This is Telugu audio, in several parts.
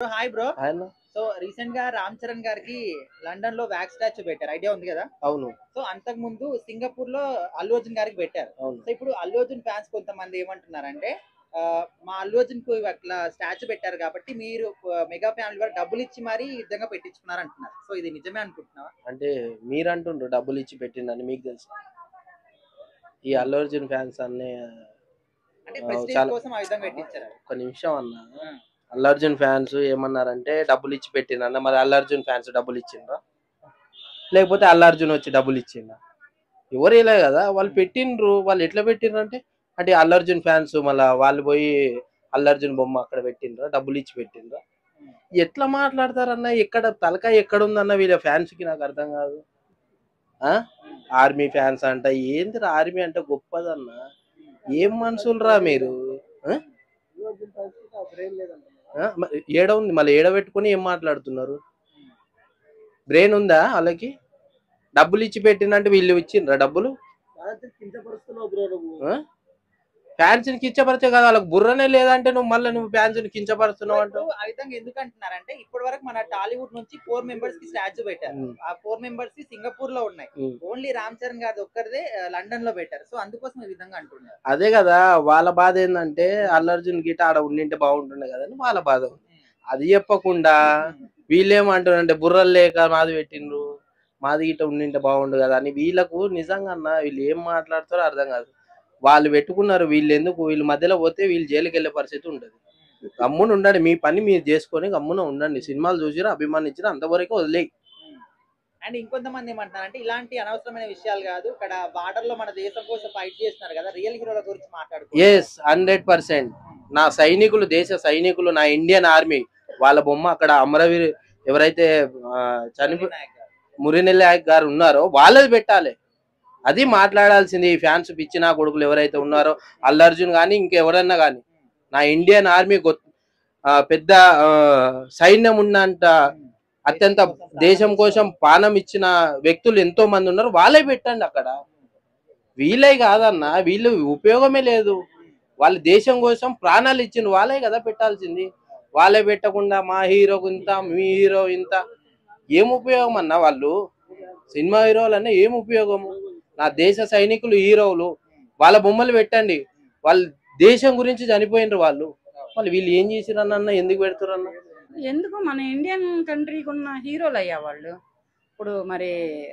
Hi bro. ఆయన సో రీసెంట్ గా రామ్ చరణ్ గారికి లండన్ లో వ్యాక్స్ స్టాచ్యూ పెట్టారు, ఐడియా ఉంది కదా. అవును సో అంతకు ముందు సింగపూర్ లో అల్లు అర్జున్ గారికి పెట్టారు. అవును సో ఇప్పుడు అల్లు అర్జున్ ఫ్యాన్స్ కొంతమంది ఏమంటున్నారంటే ఆ, మా అల్లు అర్జున్ కు అట్లా స్టాచ్యూ పెట్టారు కాబట్టి మీరు మెగా ఫ్యామిలీ వారు డబ్బులు ఇచ్చి మరీ ఈ విధంగా పెట్టించుకున్నారు అంటున్నారు. సో ఇది నిజమే అనుకుంటున్నావా? అంటే మీరంటుండ్రు డబ్బులు ఇచ్చి పెట్టిండని మీకు తెలుసు. ఈ అల్లు అర్జున్ ఫ్యాన్స్ అన్ని అంటే ప్రెస్టీజ్ చాలా కోసం ఆ విధంగా పెట్టించారు. ఒక నిమిషం అన్న. అల్లు అర్జున్ ఫ్యాన్స్ ఏమన్నారంటే డబ్బులు ఇచ్చి పెట్టిండన్న. మరి అల్లు అర్జున్ ఫ్యాన్స్ డబ్బులు ఇచ్చిండ్రా, లేకపోతే అల్లు అర్జున్ వచ్చి డబ్బులు ఇచ్చిండ్రా? ఎవరు ఇలా కదా, వాళ్ళు పెట్టిండ్రు. వాళ్ళు ఎట్లా పెట్టిండ్రు అంటే అంటే అల్లు అర్జున్ ఫ్యాన్స్ మళ్ళా వాళ్ళు పోయి అల్లు అర్జున్ బొమ్మ అక్కడ పెట్టిండ్రా, డబ్బులు ఇచ్చి పెట్టిండ్రా? ఎట్లా మాట్లాడతారన్న? ఎక్కడ తలకాయ ఎక్కడ ఉందన్న వీళ్ళ ఫ్యాన్స్ కి? నాకు అర్థం కాదు. ఆ ఆర్మీ ఫ్యాన్స్ అంట, ఏందిరా ఆర్మీ అంటే గొప్పదన్న? ఏం మనుషులరా మీరు? ఆ? ఏడ ఉంది మళ్ళీ? ఏడ పెట్టుకుని ఏం మాట్లాడుతున్నారు? బ్రెయిన్ ఉందా వాళ్ళకి? డబ్బులు ఇచ్చి పెట్టినంటే వీళ్ళు ఇచ్చిండ్రా డబ్బులు? ఫ్యాన్స్ ని కించపరిచే కదా, వాళ్ళకి బుర్రనే లేదంటే నువ్వు మళ్ళీ నువ్వు ఫ్యాన్స్ ని కించపరుస్తున్నావు అంటావు. ఆ విధంగా ఎందుకు అంటున్నారంటే ఇప్పటి వరకు మన టాలీవుడ్ నుంచి 4 మెంబర్స్ కి స్టాచ్యూ పెట్టారు. ఆ 4 మెంబర్స్ కి సింగపూర్ లో ఉన్నాయి. ఓన్లీ రామ్ చరణ్ గారి ఒక్కరిదే లండన్ లో పెట్టారు. సో అందుకోసం ఈ విధంగా అంటున్నారు. అదే కదా వాళ్ళ బాధ. ఏంటంటే అల్లు అర్జున్ గిట ఆడ ఉండింటే బాగుంటుండే కదా అని వాళ్ళ బాధ. అది చెప్పకుండా వీళ్ళేమంటారంటే బుర్రలు లేక మాది పెట్టిండ్రు, మాది గిట్ట ఉండింటే బాగుండు కదా అని. వీళ్ళకు నిజంగా అన్న వీళ్ళు ఏం మాట్లాడతారో అర్థం కాదు. వాళ్ళు పెట్టుకున్నారు, వీళ్ళు ఎందుకు వీళ్ళ మధ్యలో పోతే వీళ్ళు జైలుకి వెళ్ళే పరిస్థితి ఉంటుంది. గమ్మున ఉండండి, మీ పని మీరు చేసుకొని గమ్మున ఉండండి. సినిమాలు చూసిరా, అభిమానించినా అంతవరకు వదిలేయి. అండ్ ఇంకొంతమంది ఏమంటారంటే ఇలాంటి అనవసరమైన విషయాలు కాదు, ఇక్కడ బార్డర్ లో మన దేశం కోసం ఫైట్ చేస్తున్నారు కదా, రియల్ హీరోల గురించి మాట్లాడుకో. ఎస్ 100%. నా సైనికులు, దేశ సైనికులు, నా ఇండియన్ ఆర్మీ వాళ్ళ బొమ్మ అక్కడ అమరవీర్ ఎవరైతే చనిపో మురినెల్లి నాయక్ గారు ఉన్నారో వాళ్ళది పెట్టాలి. అది మాట్లాడాల్సింది. ఈ ఫ్యాన్స్ పిచ్చిన కొడుకులు ఎవరైతే ఉన్నారో అల్లు అర్జున్ కానీ ఇంకెవరన్నా కానీ, నా ఇండియన్ ఆర్మీ పెద్ద సైన్యం ఉన్నంత అత్యంత దేశం కోసం పానం ఇచ్చిన వ్యక్తులు ఎంతో మంది ఉన్నారు, వాళ్ళే పెట్టండి అక్కడ. వీళ్ళే కాదన్న, వీళ్ళు ఉపయోగమే లేదు. వాళ్ళు దేశం కోసం ప్రాణాలు ఇచ్చిన వాళ్ళే కదా పెట్టాల్సింది. వాళ్ళే పెట్టకుండా మా హీరోకు ఇంత, మీ హీరో ఇంత, ఏం ఉపయోగం అన్న? వాళ్ళు సినిమా హీరోలన్నా ఏం ఉపయోగము? నా దేశ సైనికులు హీరోలు, వాళ్ళ బొమ్మలు పెట్టండి. వాళ్ళు దేశం గురించి చనిపోయినరు వాళ్ళు. వాళ్ళు వీళ్ళు ఏం చేసిరన్న? ఎందుకు పెడతారన్న? ఎందుకు మన ఇండియన్ కంట్రీకి ఉన్న హీరోలు అయ్యా వాళ్ళు. ఇప్పుడు మరి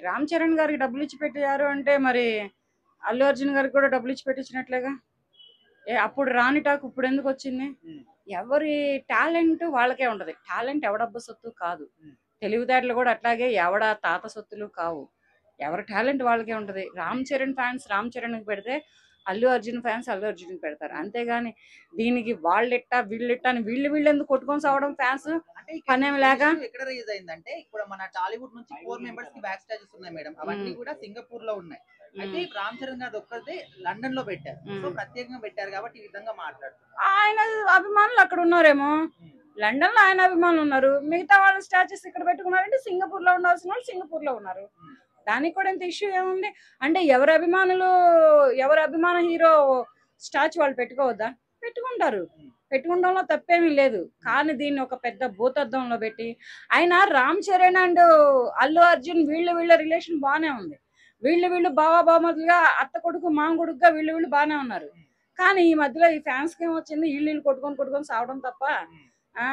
రామ్ చరణ్ గారికి డబ్బులు ఇచ్చి పెట్టారు అంటే మరి అల్లు అర్జున్ గారికి కూడా డబ్బులు ఇచ్చి పెట్టించినట్లేగా. అప్పుడు రాని టాక్ ఇప్పుడు ఎందుకు వచ్చింది? ఎవరి టాలెంట్ వాళ్ళకే ఉంటది. టాలెంట్ ఎవడబ్బ సొత్తు కాదు. తెలివితేటలు కూడా అట్లాగే ఎవడ తాత సొత్తులు కావు. ఎవరి టాలెంట్ వాళ్ళకే ఉంటది. రామ్ చరణ్ ఫ్యాన్స్ రామ్ చరణ్కి పెడితే, అల్లు అర్జున్ ఫ్యాన్స్ అల్లు అర్జున్కి పెడతారు. అంతేగాని దీనికి వాళ్ళెట్టా వీళ్ళెట్టా అని వీళ్ళు ఎందుకు కొట్టుకొని సావడం ఫ్యాన్స్ అంటే పనేమి లేక. ఎక్కడ రైజ్ అయిందంటే ఇప్పుడు మన టాలీవుడ్ నుంచి 4 మెంబర్స్ కి బ్యాక్ స్టాచెస్ ఉన్నాయి మేడం, అవన్నీ కూడా సింగపూర్ లో ఉన్నాయి. అయితే రామ్ చరణ్ గారు ఒక్కరిదే లండన్ లో పెట్టారు. సో ప్రత్యేకంగా పెట్టారు కాబట్టి ఈ విధంగా మాట్లాడుతున్నారు. ఆయన అభిమానులు అక్కడ ఉన్నారేమో, లండన్ లో ఆయన అభిమానులు ఉన్నారు. మిగతా వాళ్ళ స్టాచ్యూస్ ఇక్కడ పెట్టుకున్నారంటే సింగపూర్ లో ఉండాల్సిన వాళ్ళు సింగపూర్ లో ఉన్నారు. దానికి కూడా ఇంత ఇష్యూ ఏముంది? అంటే ఎవరి అభిమాన హీరో స్టాచ్యూ వాళ్ళు పెట్టుకోవద్దా? పెట్టుకుంటారు. పెట్టుకుంటాంలో తప్పేమీ లేదు. కానీ దీన్ని ఒక పెద్ద భూతద్దంలో పెట్టి, అయినా రామ్ చరణ్ అండ్ అల్లు అర్జున్ వీళ్ళ రిలేషన్ బాగానే ఉంది. వీళ్ళు బావమరుదులుగా, అత్త కొడుకు మామ కొడుకుగా వీళ్ళు బాగానే ఉన్నారు. కానీ ఈ మధ్యలో ఈ ఫ్యాన్స్ కి ఏమొచ్చింది? వీళ్ళు కొట్టుకొని సావడం తప్ప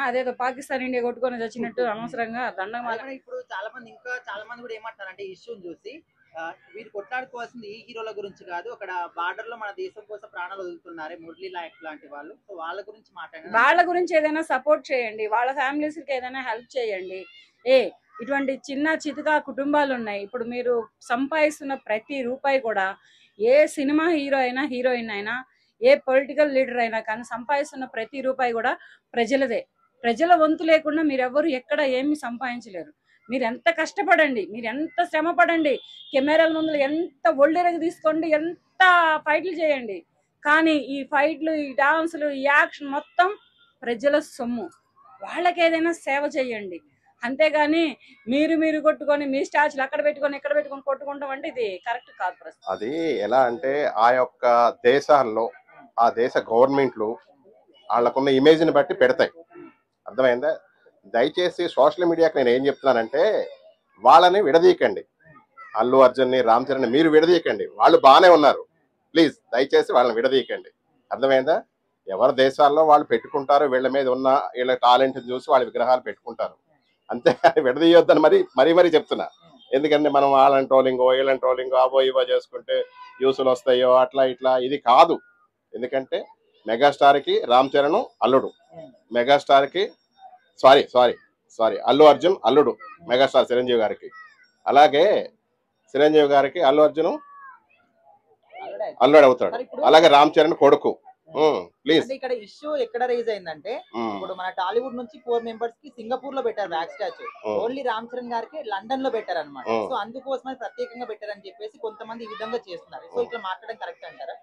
అదేదో పాకిస్తాన్ ఇండియా కొట్టుకొని వచ్చినట్టు అనవసరంగా దండం. ఇప్పుడు చాలా మంది కూడా ఏమంటారంటే ఈ ఇష్యూని చూసి వీరు కొట్లాడుకోవాల్సింది ఈ హీరోల గురించి కాదు, అక్కడ బార్డర్ లో మన దేశం కోసం ప్రాణాలు వదులుతున్నారే మురళీ నాయక్ లాంటి వాళ్ళు, సో వాళ్ళ గురించి మాట్లాడండి. వాళ్ళ గురించి ఏదైనా సపోర్ట్ చేయండి, వాళ్ళ ఫ్యామిలీస్ కి ఏదైనా హెల్ప్ చేయండి. ఇటువంటి చిన్న చితకా కుటుంబాలు ఉన్నాయి. ఇప్పుడు మీరు సంపాదిస్తున్న ప్రతి రూపాయి కూడా, ఏ సినిమా హీరోయిన్ అయినా, ఏ పొలిటికల్ లీడర్ అయినా కానీ సంపాదిస్తున్న ప్రతి రూపాయి కూడా ప్రజలదే. ప్రజల వంతు లేకుండా మీరెవరు ఎక్కడ ఏమి సంపాదించలేరు. మీరు ఎంత కష్టపడండి, మీరు ఎంత శ్రమ పడండి, కెమెరాల ముందు ఎంత ఒళ్ళెరగ తీసుకోండి, ఎంత ఫైట్లు చేయండి, కానీ ఈ ఫైట్లు, ఈ డాన్సులు, ఈ యాక్షన్ మొత్తం ప్రజల సొమ్ము. వాళ్ళకి ఏదైనా సేవ చేయండి. అంతేగాని మీరు కొట్టుకొని మీ స్టాచ్యూలు అక్కడ పెట్టుకొని ఇక్కడ పెట్టుకొని కొట్టుకుంటాం అంటే ఇది కరెక్ట్ కాదు. ప్రస్తుతం అది ఎలా అంటే ఆ యొక్క దేశాల్లో ఆ దేశ గవర్నమెంట్లు వాళ్ళకున్న ఇమేజ్ని బట్టి పెడతాయి. అర్థమైందా? దయచేసి సోషల్ మీడియాకి నేను ఏం చెప్తున్నానంటే వాళ్ళని విడదీయకండి. అల్లు అర్జున్ని, రామ్ చరణ్ మీరు విడదీయకండి. వాళ్ళు బాగానే ఉన్నారు. ప్లీజ్ దయచేసి వాళ్ళని విడదీయకండి. అర్థమైందా? ఎవరి దేశాల్లో వాళ్ళు పెట్టుకుంటారు, వీళ్ళ మీద ఉన్న వీళ్ళ టాలెంట్ చూసి వాళ్ళ విగ్రహాలు పెట్టుకుంటారు. అంతేగాని విడదీయొద్దని మరీ చెప్తున్నా. ఎందుకంటే మనం వాళ్ళని ట్రోలింగో వీళ్ళని ట్రోలింగో అవో ఇవో చేసుకుంటే న్యూస్లు వస్తాయో అట్లా ఇట్లా, ఇది కాదు. ఎందుకంటే మెగాస్టార్కి రామ్ చరణ్ అల్లుడు, మెగాస్టార్కి సారీ అల్లు అర్జున్ అల్లుడు మెగాస్టార్ చిరంజీవి గారికి. అలాగే చిరంజీవి గారికి అల్లు అర్జున్ అల్లుడు అవుతాడు. అలాగే రామ్ చరణ్ కొడుకు. ప్లీజ్. ఇక్కడ ఇష్యూ ఎక్కడ రేజ్ అయిందంటే, ఇప్పుడు మన టాలీవుడ్ నుంచి 4 మెంబర్స్ కి సింగపూర్ లో పెట్టారు back statue, only Ram Charan గారికి లండన్ లో పెట్టారు అనమాట. సో అందుకోసమని ప్రత్యేకంగా పెట్టారని చెప్పేసి కొంతమంది ఈ విధంగా చేస్తున్నారు. సో ఇట్లా మాట్లాడడం కరెక్ట్ అంటారా?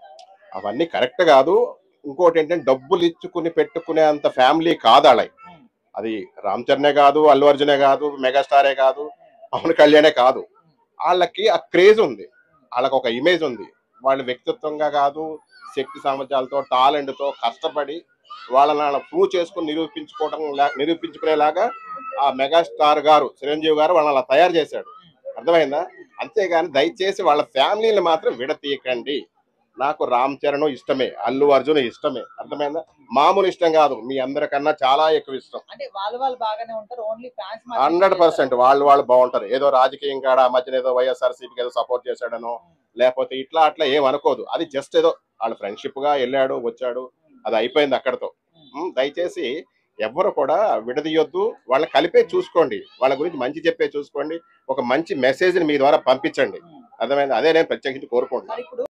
అవన్నీ కరెక్ట్ కాదు. ఇంకోటి ఏంటంటే డబ్బులు ఇచ్చుకుని పెట్టుకునే అంత ఫ్యామిలీ కాదు వాళ్ళ. అది రామ్ చరణే కాదు, అల్లు అర్జునే కాదు, మెగాస్టారే కాదు, పవన్ కళ్యాణే కాదు. వాళ్ళకి ఆ క్రేజ్ ఉంది, వాళ్ళకి ఒక ఇమేజ్ ఉంది. వాళ్ళు వ్యక్తిత్వంగా కాదు, శక్తి సామర్థ్యాలతో టాలెంట్తో కష్టపడి వాళ్ళని ప్రూవ్ చేసుకుని నిరూపించుకునేలాగా ఆ మెగాస్టార్ గారు చిరంజీవి గారు వాళ్ళని అలా తయారు చేశాడు. అర్థమైందా? అంతేగాని దయచేసి వాళ్ళ ఫ్యామిలీని మాత్రం విడతీయకండి. నాకు రామ్ చరణ్ ఇష్టమే, అల్లు అర్జున్ ఇష్టమే. అర్థమైందా? మామూలు ఇష్టం కాదు, మీ అందరికన్నా చాలా ఎక్కువ ఇష్టం. అంటే వాళ్ళు బాగానే ఉంటారు, ఓన్లీ ఫ్యాన్స్ 100% వాళ్ళు బాగుంటారు. ఏదో రాజకీయం కాడ మధ్యన ఏదో వైఎస్ఆర్సీపీకి ఏదో సపోర్ట్ చేశాడనో లేకపోతే ఇట్లా ఏం అనుకోదు. అది జస్ట్ ఏదో వాళ్ళ ఫ్రెండ్షిప్ గా వెళ్ళాడు వచ్చాడు, అది అయిపోయింది అక్కడతో. దయచేసి ఎవరు కూడా విడదీయొద్దు, వాళ్ళని కలిపే చూసుకోండి, వాళ్ళ గురించి మంచి చెప్పే చూసుకోండి, ఒక మంచి మెసేజ్ ని మీ ద్వారా పంపించండి. అర్థమైంది? అదే నేను ప్రత్యేకించి కోరుకుంటున్నాను.